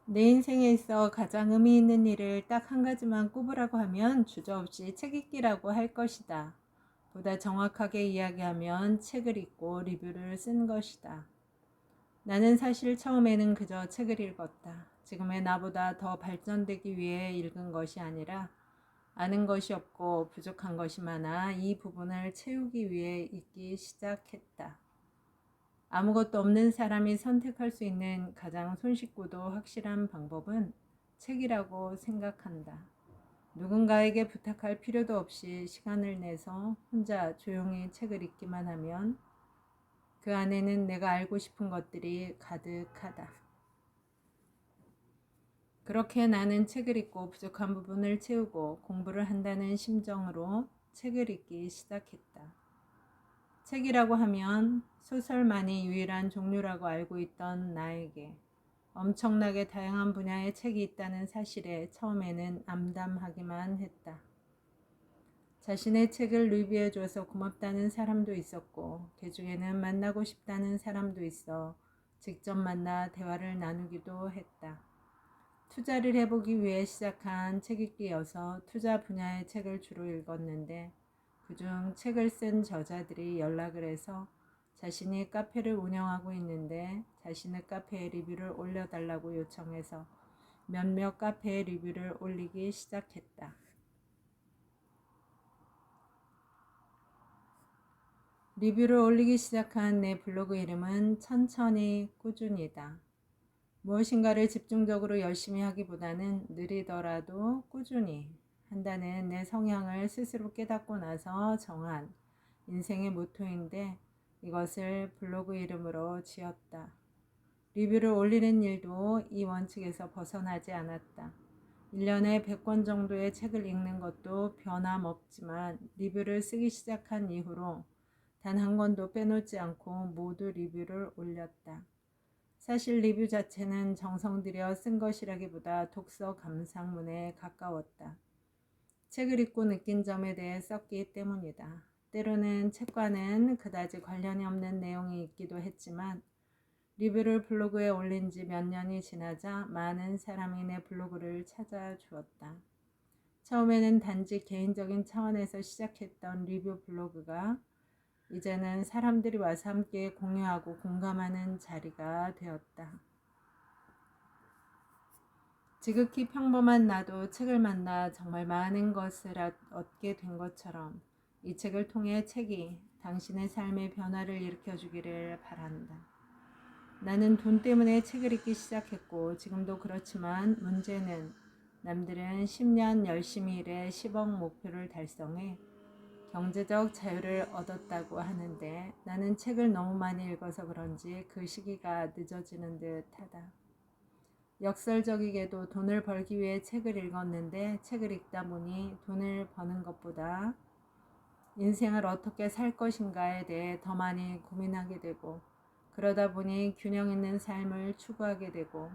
내 인생에 있어 가장 의미 있는 일을 딱 한 가지만 꼽으라고 하면 주저없이 책 읽기라고 할 것이다. 보다 정확하게 이야기하면 책을 읽고 리뷰를 쓴 것이다. 나는 사실 처음에는 그저 책을 읽었다. 지금의 나보다 더 발전되기 위해 읽은 것이 아니라 아는 것이 없고 부족한 것이 많아 이 부분을 채우기 위해 읽기 시작했다. 아무것도 없는 사람이 선택할 수 있는 가장 손쉽고도 확실한 방법은 책이라고 생각한다. 누군가에게 부탁할 필요도 없이 시간을 내서 혼자 조용히 책을 읽기만 하면 그 안에는 내가 알고 싶은 것들이 가득하다. 그렇게 나는 책을 읽고 부족한 부분을 채우고 공부를 한다는 심정으로 책을 읽기 시작했다. 책이라고 하면 소설만이 유일한 종류라고 알고 있던 나에게 엄청나게 다양한 분야의 책이 있다는 사실에 처음에는 암담하기만 했다. 자신의 책을 리뷰해줘서 고맙다는 사람도 있었고, 그 중에는 만나고 싶다는 사람도 있어 직접 만나 대화를 나누기도 했다. 투자를 해보기 위해 시작한 책 읽기여서 투자 분야의 책을 주로 읽었는데, 그중 책을 쓴 저자들이 연락을 해서 자신이 카페를 운영하고 있는데 자신의 카페에 리뷰를 올려달라고 요청해서 몇몇 카페에 리뷰를 올리기 시작했다. 리뷰를 올리기 시작한 내 블로그 이름은 천천히 꾸준히다. 무엇인가를 집중적으로 열심히 하기보다는 느리더라도 꾸준히 한다는 내 성향을 스스로 깨닫고 나서 정한 인생의 모토인데 이것을 블로그 이름으로 지었다. 리뷰를 올리는 일도 이 원칙에서 벗어나지 않았다. 1년에 100권 정도의 책을 읽는 것도 변함없지만 리뷰를 쓰기 시작한 이후로 단 한 권도 빼놓지 않고 모두 리뷰를 올렸다. 사실 리뷰 자체는 정성 들여 쓴 것이라기보다 독서 감상문에 가까웠다. 책을 읽고 느낀 점에 대해 썼기 때문이다. 때로는 책과는 그다지 관련이 없는 내용이 있기도 했지만 리뷰를 블로그에 올린 지 몇 년이 지나자 많은 사람이 내 블로그를 찾아주었다. 처음에는 단지 개인적인 차원에서 시작했던 리뷰 블로그가 이제는 사람들이 와서 함께 공유하고 공감하는 자리가 되었다. 지극히 평범한 나도 책을 만나 정말 많은 것을 얻게 된 것처럼 이 책을 통해 책이 당신의 삶의 변화를 일으켜주기를 바란다. 나는 돈 때문에 책을 읽기 시작했고 지금도 그렇지만 문제는 남들은 10년 열심히 일해 10억 목표를 달성해 경제적 자유를 얻었다고 하는데 나는 책을 너무 많이 읽어서 그런지 그 시기가 늦어지는 듯하다. 역설적이게도 돈을 벌기 위해 책을 읽었는데 책을 읽다 보니 돈을 버는 것보다 인생을 어떻게 살 것인가에 대해 더 많이 고민하게 되고 그러다 보니 균형 있는 삶을 추구하게 되고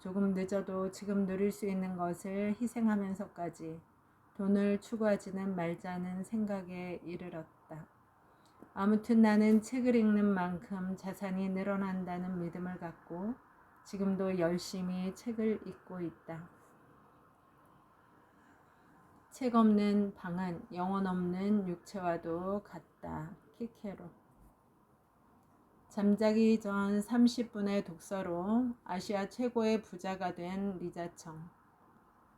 조금 늦어도 지금 누릴 수 있는 것을 희생하면서까지 돈을 추구하지는 말자는 생각에 이르렀다. 아무튼 나는 책을 읽는 만큼 자산이 늘어난다는 믿음을 갖고 지금도 열심히 책을 읽고 있다. 책 없는 방은 영혼 없는 육체와도 같다. 키케로. 잠자기 전 30분의 독서로 아시아 최고의 부자가 된 리자청.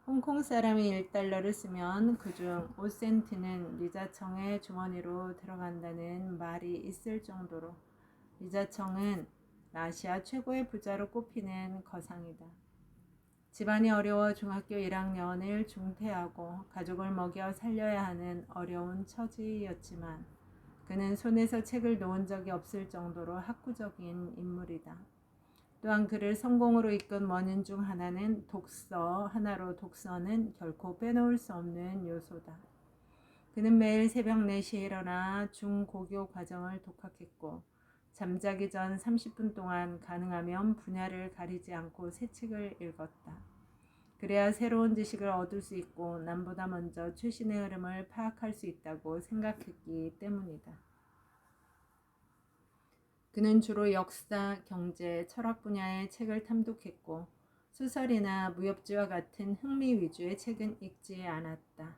홍콩 사람이 1달러를 쓰면 그중 5센트는 리자청의 주머니로 들어간다는 말이 있을 정도로 리자청은 아시아 최고의 부자로 꼽히는 거상이다. 집안이 어려워 중학교 1학년을 중퇴하고 가족을 먹여 살려야 하는 어려운 처지였지만 그는 손에서 책을 놓은 적이 없을 정도로 학구적인 인물이다. 또한 그를 성공으로 이끈 원인 중 하나는 독서는 결코 빼놓을 수 없는 요소다. 그는 매일 새벽 4시에 일어나 중고교 과정을 독학했고 잠자기 전 30분 동안 가능하면 분야를 가리지 않고 새 책을 읽었다. 그래야 새로운 지식을 얻을 수 있고 남보다 먼저 최신의 흐름을 파악할 수 있다고 생각했기 때문이다. 그는 주로 역사, 경제, 철학 분야의 책을 탐독했고 소설이나 무협지와 같은 흥미 위주의 책은 읽지 않았다.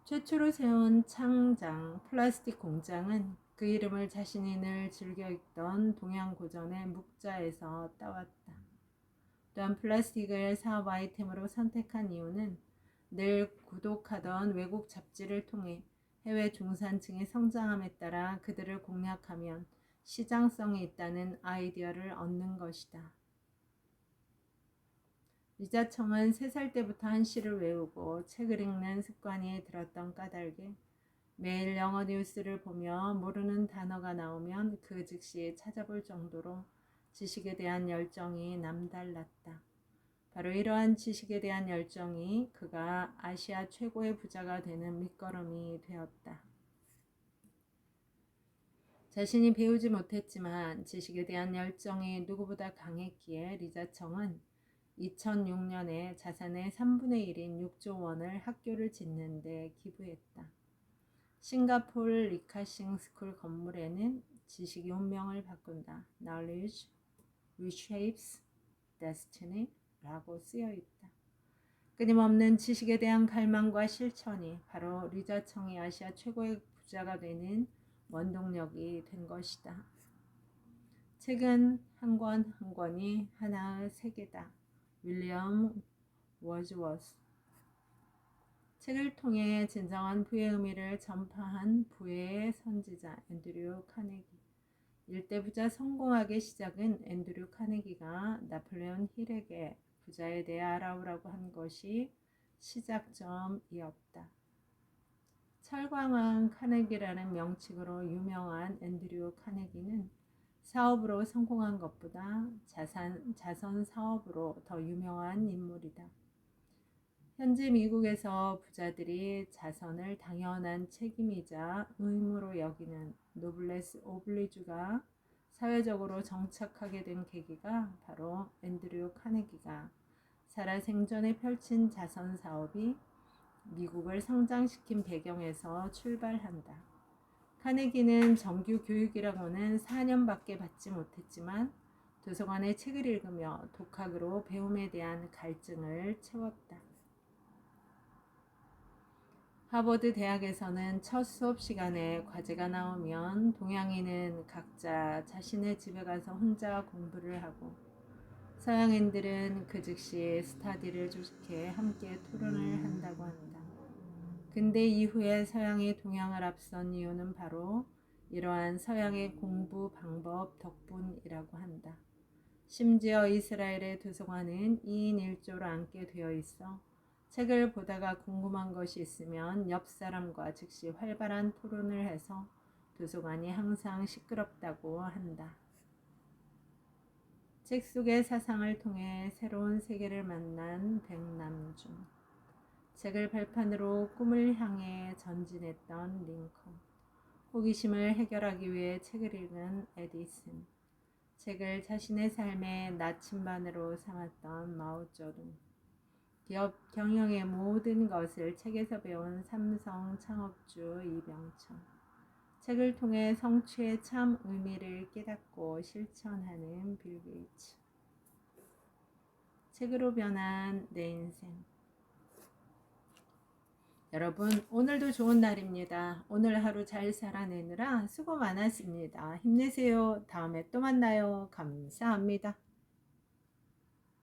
최초로 세운 창장 플라스틱 공장은 그 이름을 자신이 늘 즐겨 읽던 동양 고전의 묵자에서 따왔다. 또한 플라스틱을 사업 아이템으로 선택한 이유는 늘 구독하던 외국 잡지를 통해 해외 중산층의 성장함에 따라 그들을 공략하면 시장성이 있다는 아이디어를 얻는 것이다. 리자청은 3살 때부터 한시를 외우고 책을 읽는 습관이 들었던 까닭에 매일 영어 뉴스를 보며 모르는 단어가 나오면 그 즉시 찾아볼 정도로 지식에 대한 열정이 남달랐다. 바로 이러한 지식에 대한 열정이 그가 아시아 최고의 부자가 되는 밑거름이 되었다. 자신이 배우지 못했지만 지식에 대한 열정이 누구보다 강했기에 리자청은 2006년에 자산의 3분의 1인 6조 원을 학교를 짓는 데 기부했다. 싱가포르 리카싱 스쿨 건물에는 지식이 운명을 바꾼다. Knowledge reshapes destiny 라고 쓰여 있다. 끊임없는 지식에 대한 갈망과 실천이 바로 리자청이 아시아 최고의 부자가 되는 원동력이 된 것이다. 책은 한 권 한 권이 하나의 세계다. 윌리엄 워즈워스. 책을 통해 진정한 부의 의미를 전파한 부의 선지자 앤드류 카네기. 일대 부자 성공학의 시작은 앤드류 카네기가 나폴레온 힐에게 부자에 대해 알아오라고 한 것이 시작점이었다. 철광왕 카네기라는 명칭으로 유명한 앤드류 카네기는 사업으로 성공한 것보다 자선 사업으로 더 유명한 인물이다. 현재 미국에서 부자들이 자선을 당연한 책임이자 의무로 여기는 노블레스 오블리주가 사회적으로 정착하게 된 계기가 바로 앤드류 카네기가 살아생전에 펼친 자선 사업이 미국을 성장시킨 배경에서 출발한다. 카네기는 정규 교육이라고는 4년밖에 받지 못했지만 도서관에 책을 읽으며 독학으로 배움에 대한 갈증을 채웠다. 하버드 대학에서는 첫 수업 시간에 과제가 나오면 동양인은 각자 자신의 집에 가서 혼자 공부를 하고 서양인들은 그 즉시 스터디를 조직해 함께 토론을 한다고 한다. 근대 이후에 서양이 동양을 앞선 이유는 바로 이러한 서양의 공부 방법 덕분이라고 한다. 심지어 이스라엘의 도서관은 2인 1조로 앉게 되어 있어 책을 보다가 궁금한 것이 있으면 옆 사람과 즉시 활발한 토론을 해서 도서관이 항상 시끄럽다고 한다. 책 속의 사상을 통해 새로운 세계를 만난 백남준. 책을 발판으로 꿈을 향해 전진했던 링컨. 호기심을 해결하기 위해 책을 읽은 에디슨. 책을 자신의 삶의 나침반으로 삼았던 마오쩌둥. 기업 경영의 모든 것을 책에서 배운 삼성 창업주 이병천. 책을 통해 성취의 참 의미를 깨닫고 실천하는 빌 게이츠. 책으로 변한 내 인생. 여러분, 오늘도 좋은 날입니다. 오늘 하루 잘 살아내느라 수고 많았습니다. 힘내세요. 다음에 또 만나요. 감사합니다.